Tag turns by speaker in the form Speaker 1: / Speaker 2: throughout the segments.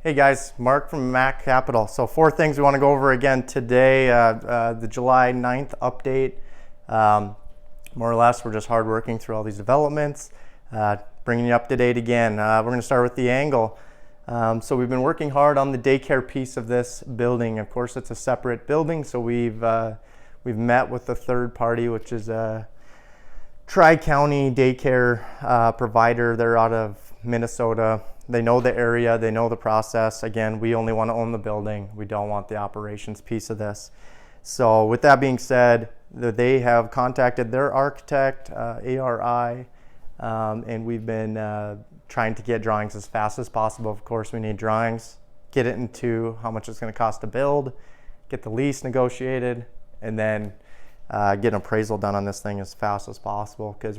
Speaker 1: Hey guys, Mark from MAK Capital. So 4 things we want to go over again today. The July 9th update. More or less, we're just hard working through all these developments, bringing you up to date again. We're going to start with the angle. So we've been working hard on the daycare piece of this building. Of course, it's a separate building, so we've met with the third party, which is a Tri-County daycare provider. They're out of Minnesota. They know the area, they know the process. Again, we only want to own the building. We don't want the operations piece of this. So with that being said, they have contacted their architect, ARI, and we've been trying to get drawings as fast as possible. Of course, we need drawings, get it into how much it's going to cost to build, get the lease negotiated, and then get an appraisal done on this thing as fast as possible, because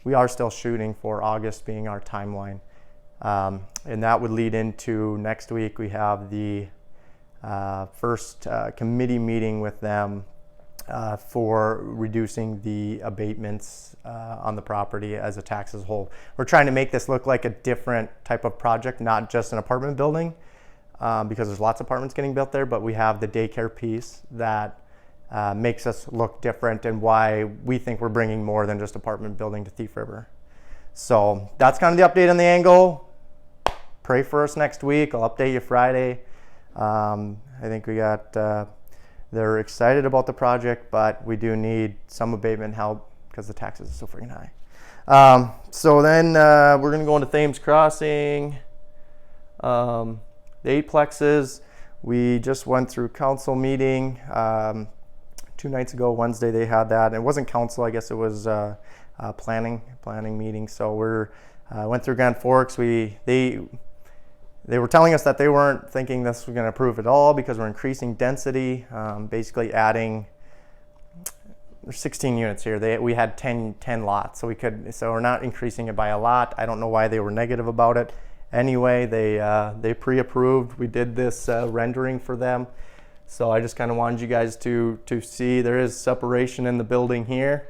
Speaker 1: we are still shooting for August being our timeline. And that would lead into next week. We have the first committee meeting with them for reducing the abatements on the property as a tax as a whole. We're trying to make this look like a different type of project, not just an apartment building, because there's lots of apartments getting built there, but we have the daycare piece that makes us look different, and why we think we're bringing more than just apartment building to Thief River. So that's kind of the update on the angle. Pray for us next week. I'll update you Friday. I think we got, they're excited about the project, but we do need some abatement help because the taxes are so freaking high. So then we're going to go into Thames Crossing. The 8plexes, we just went through council meeting 2 nights ago. Wednesday they had that. It wasn't council, I guess it was planning meeting. So we're went through Grand Forks. They were telling us that they weren't thinking this was going to approve at all because we're increasing density, basically adding. There's 16 units here. We had 10 lots, so we're not increasing it by a lot. I don't know why they were negative about it. Anyway, they pre-approved. We did this rendering for them, so I just kind of wanted you guys to see there is separation in the building here.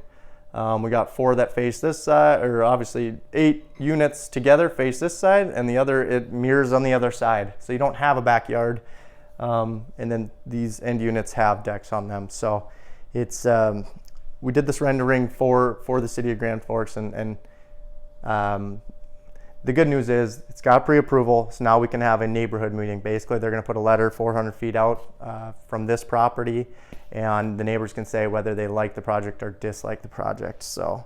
Speaker 1: We got 4 that face this side, or obviously 8 units together face this side, and the other, it mirrors on the other side. So you don't have a backyard. And then these end units have decks on them. So it's, we did this rendering for the city of Grand Forks, and the good news is it's got pre-approval, so now we can have a neighborhood meeting. Basically, they're going to put a letter 400 feet out from this property, and the neighbors can say whether they like the project or dislike the project. So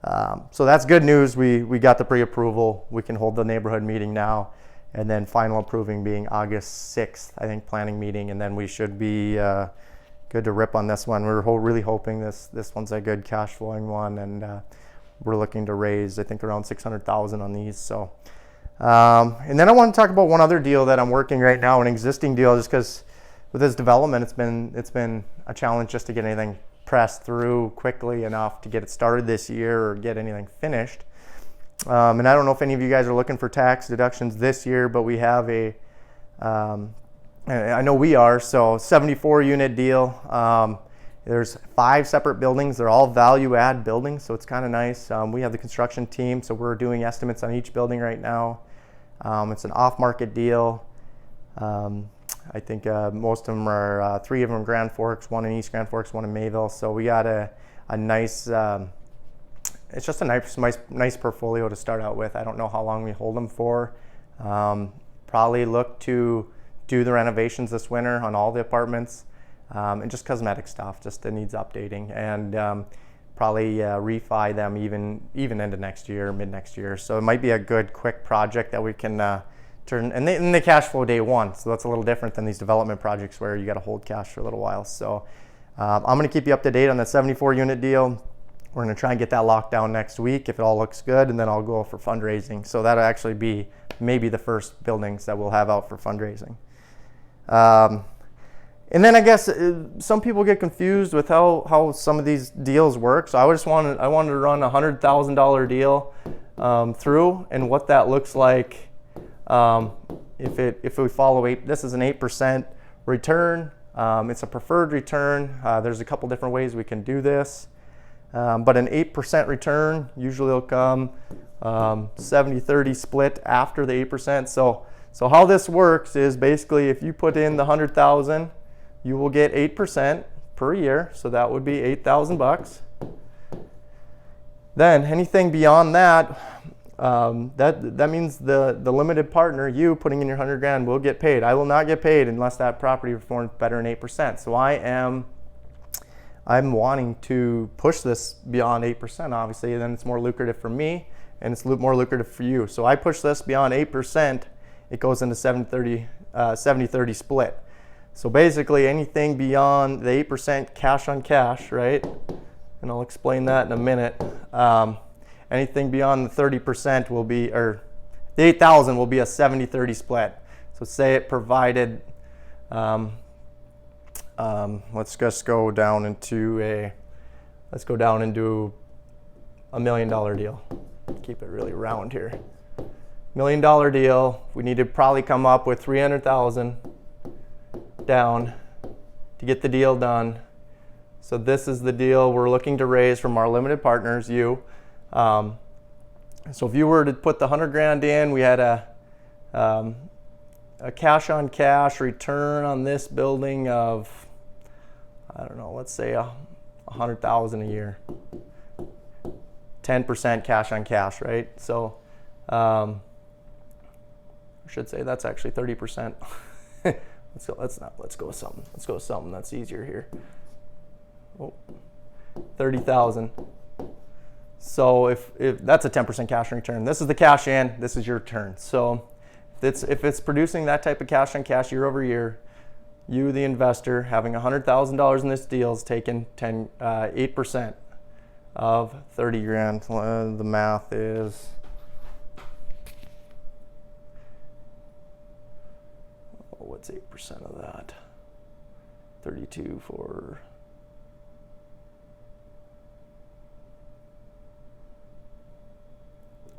Speaker 1: that's good news. We got the pre-approval. We can hold the neighborhood meeting now, and then final approving being August 6th, I think, planning meeting, and then we should be good to rip on this one. We're really hoping this one's a good cash flowing one, and we're looking to raise, I think, around $600,000 on these. So, and then I want to talk about one other deal that I'm working right now, an existing deal, just because with this development, it's been a challenge just to get anything pressed through quickly enough to get it started this year or get anything finished. And I don't know if any of you guys are looking for tax deductions this year, but we have I know we are, so 74 unit deal. There's 5 separate buildings. They're all value add buildings, so it's kind of nice. We have the construction team, so we're doing estimates on each building right now. It's an off-market deal. I think most of them are, 3 of them in Grand Forks, 1 in East Grand Forks, 1 in Mayville. So we got a nice, it's just a nice portfolio to start out with. I don't know how long we hold them for. Probably look to do the renovations this winter on all the apartments. And just cosmetic stuff, just it needs updating, and probably refi them even into next year, mid next year. So it might be a good quick project that we can turn, and they cash flow day one. So that's a little different than these development projects where you got to hold cash for a little while. So I'm going to keep you up to date on the 74 unit deal. We're going to try and get that locked down next week if it all looks good, and then I'll go for fundraising. So that'll actually be maybe the first buildings that we'll have out for fundraising. And then I guess some people get confused with how some of these deals work. So I wanted to run a $100,000 deal through, and what that looks like if we follow this is an 8% return. It's a preferred return. There's a couple different ways we can do this, but an 8% return usually will come 70-30 split after the 8%. So So how this works is basically if you put in the 100,000, you will get 8% per year. So that would be 8,000 bucks. Then anything beyond that, that means the limited partner, you putting in your 100 grand, will get paid. I will not get paid unless that property performs better than 8%. So I'm wanting to push this beyond 8%, obviously, and then it's more lucrative for me and it's more lucrative for you. So I push this beyond 8%, it goes into 70-30 split. So basically anything beyond the 8% cash on cash, right? And I'll explain that in a minute. Anything beyond the 30% will be, or the 8,000 will be a 70-30 split. So say it provided, let's just go down into let's go down and do $1 million deal. Keep it really round here. $1 million deal. We need to probably come up with 300,000 down to get the deal done. So this is the deal we're looking to raise from our limited partners, you. So if you were to put the 100 grand in, we had a cash on cash return on this building of, I don't know, let's say 100,000 a year. 10% cash on cash, right? So I should say that's actually 30%. Let's go with something. Let's go with something that's easier here. Oh, 30,000. So if that's a 10% cash return, this is the cash in, this is your return. So if it's producing that type of cash on cash year over year, you, the investor, having $100,000 in this deal is taking 8% of 30 grand. The math is, what's 8% of that? 32 for,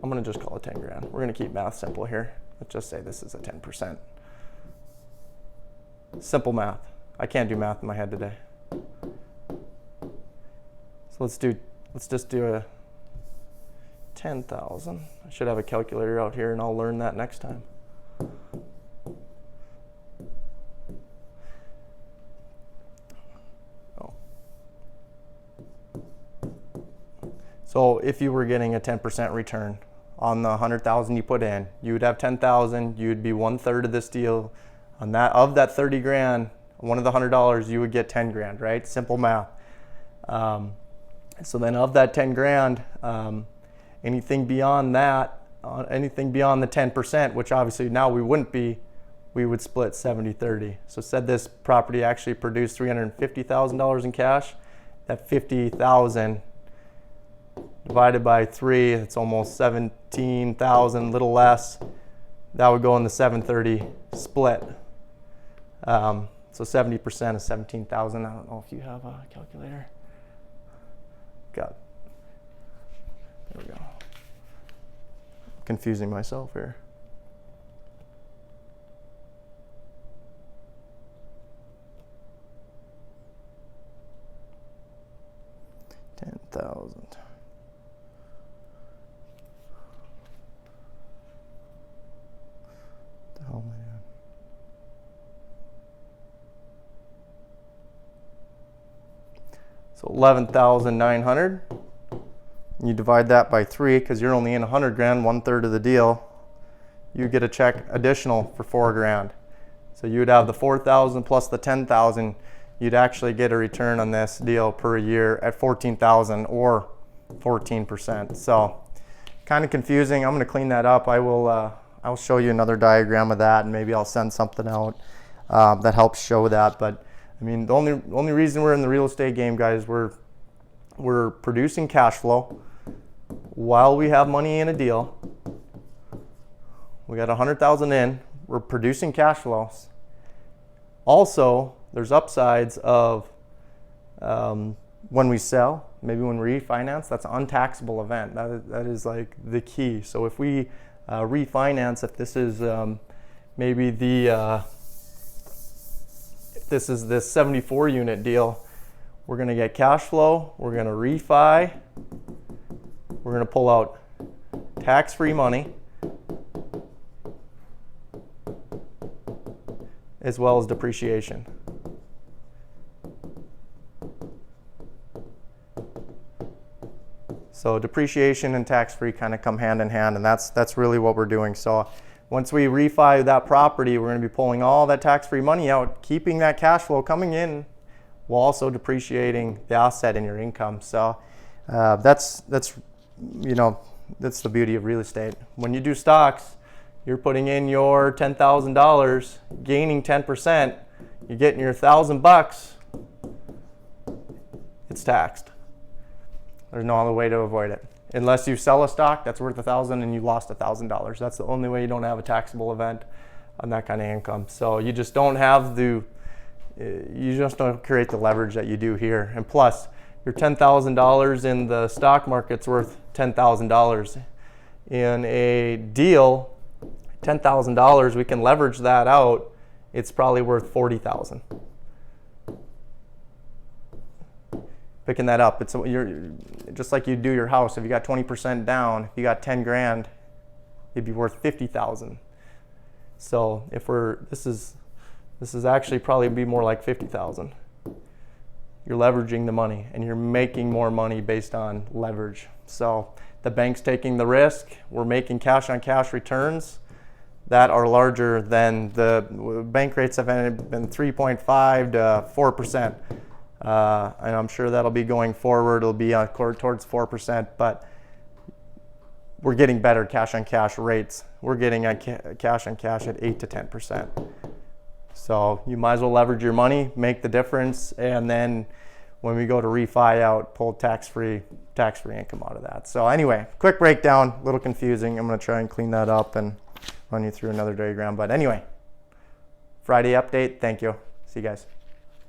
Speaker 1: I'm gonna just call it 10 grand. We're gonna keep math simple here. Let's just say this is a 10%. Simple math. I can't do math in my head today. So let's just do a 10,000. I should have a calculator out here and I'll learn that next time. Oh. So if you were getting a 10% return on the 100,000 you put in, you would have 10,000, you would be 1/3 of this deal. On that, of that 30 grand, one of the $100, you would get 10 grand, right? Simple math. So then of that 10 grand, anything beyond that, anything beyond the 10%, which obviously now we wouldn't be, we would split 70-30. So said this property actually produced $350,000 in cash, that 50,000 divided by 3, it's almost 17,000, little less. That would go in the 730 split. So 70% is 17,000. I don't know if you have a calculator. There we go. Confusing myself here. $10,000. Oh man. So 11,900. You divide that by 3 because you're only in 100 grand, 1/3 of the deal. You get a check additional for 4 grand. So you would have the 4,000 plus the 10,000. You'd actually get a return on this deal per year at 14,000 or 14%. So kind of confusing. I'm going to clean that up. I'll show you another diagram of that, and maybe I'll send something out that helps show that. But I mean, the only reason we're in the real estate game, guys, we're producing cash flow while we have money in a deal. We got 100,000 in. We're producing cash flows. Also, there's upsides of when we sell, maybe when we refinance. That's an untaxable event. That is like the key. So if we refinance, if this is maybe if this is this 74 unit deal, we're going to get cash flow, we're going to refi, we're going to pull out tax-free money, as well as depreciation. So depreciation and tax-free kind of come hand in hand, and that's really what we're doing. So once we refi that property, we're going to be pulling all that tax-free money out, keeping that cash flow coming in, while also depreciating the asset in your income. So that's you know, that's the beauty of real estate. When you do stocks, you're putting in your $10,000, gaining 10%, you're getting your $1,000. It's taxed. There's no other way to avoid it. Unless you sell a stock that's worth $1,000 and you lost $1,000. That's the only way you don't have a taxable event on that kind of income. So you just don't have you just don't create the leverage that you do here. And plus, your $10,000 in the stock market's worth $10,000. In a deal, $10,000, we can leverage that out. It's probably worth $40,000. Picking that up, you're just like you do your house. If you got 20% down, if you got 10 grand, it'd be worth 50,000. So if this is actually probably be more like 50,000. You're leveraging the money, and you're making more money based on leverage. So the bank's taking the risk. We're making cash on cash returns that are larger than the bank rates have been 3.5 to 4%. And I'm sure that'll be going forward. It'll be towards 4%, but we're getting better cash on cash rates. We're getting cash on cash at 8 to 10%. So you might as well leverage your money, make the difference, and then when we go to refi out, pull tax-free income out of that. So anyway, quick breakdown, a little confusing. I'm going to try and clean that up and run you through another diagram. But anyway, Friday update. Thank you. See you guys.